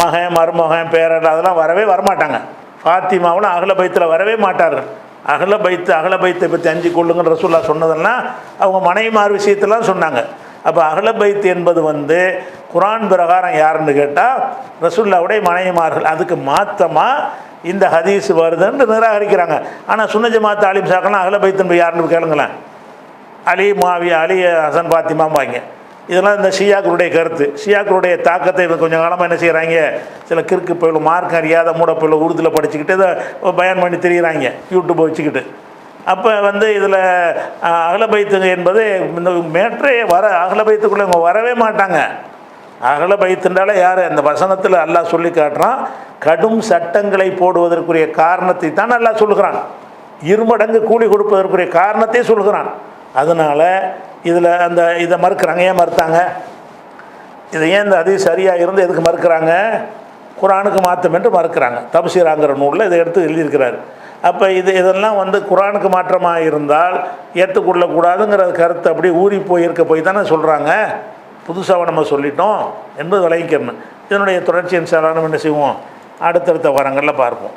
மகன் மருமகன் பேரன் அதெல்லாம் வரமாட்டாங்க. ஃபாத்திமாவும் அஹ்ல பைத்தில் வரவே மாட்டார்கள். அஹ்ல பைத்தை பற்றி அஞ்சு கொள்ளுங்கன்னு ரசூலுல்லாஹ் சொன்னதெல்லாம் அவங்க மனைவிமார் விஷயத்தெல்லாம் சொன்னாங்க. அப்போ அஹ்ல பைத் என்பது குர்ஆன் பிரகாரம் யாருன்னு கேட்டால் ரசூலுல்லாஹ்வுடைய மனைவிமார்கள். அதுக்கு மாற்றமாக இந்த ஹதீஸ் வருதுன்னு நிராகரிக்கிறாங்க. ஆனால் சுன்ன ஜமாத் ஆலிம் சாக்கெல்லாம் அஹ்ல பைத் யாருன்னு கேளுங்களேன். அலி மாவியா, அலி ஹசன் ஃபாத்திமாம்பாங்க. இதெல்லாம் இந்த ஷியாக்களுடைய கருத்து. ஷியாக்களுடைய தாக்கத்தை கொஞ்சம் காலமாக என்ன செய்கிறாங்க, சில கிறுக்கு போயில மார்க் அறியாத மூட போயில உருதுல படிச்சுக்கிட்டு இதை பயன் பண்ணி தெரிகிறாங்க யூடியூப்பை வச்சுக்கிட்டு. அப்போ இதில் அஹ்ல பைத்துங்க என்பது இந்த மேற்றே அஹ்ல பைத்துக்குள்ளே இவங்க வரவே மாட்டாங்க. அஹ்ல பைத்துன்றாலே யார், அந்த வசனத்தில் அல்லாஹ் சொல்லி காட்டுறான், கடும் சட்டங்களை போடுவதற்குரிய காரணத்தை தான் அல்லாஹ் சொல்லுகிறான். இருமடங்கு கூலி கொடுப்பதற்குரிய காரணத்தை சொல்கிறான். அதனால் இதில் இதை மறுக்கிறாங்க. ஏன் மறுத்தாங்க? இதை ஏன் இந்த ஹதீஸ் சரியாக இருந்து எதுக்கு மறுக்கிறாங்க? குர்ஆனுக்கு மாற்றம் என்று மறுக்கிறாங்க. தப்சீராங்கிற நூலில் இதை எடுத்து எழுதியிருக்கிறார். அப்போ இதெல்லாம் குர்ஆனுக்கு மாற்றமாக இருந்தால் ஏற்றுக்கொள்ளக்கூடாதுங்கிற கருத்து அப்படி ஊறி போய் தானே சொல்கிறாங்க. புதுசாக நம்ம சொல்லிட்டோம் என்பது விளைவிக்கணும். இதனுடைய தொடர்ச்சி இன்ஷா அல்லாஹ் நம்ம என்ன செய்வோம், அடுத்தடுத்த வாரங்களில் பார்ப்போம்.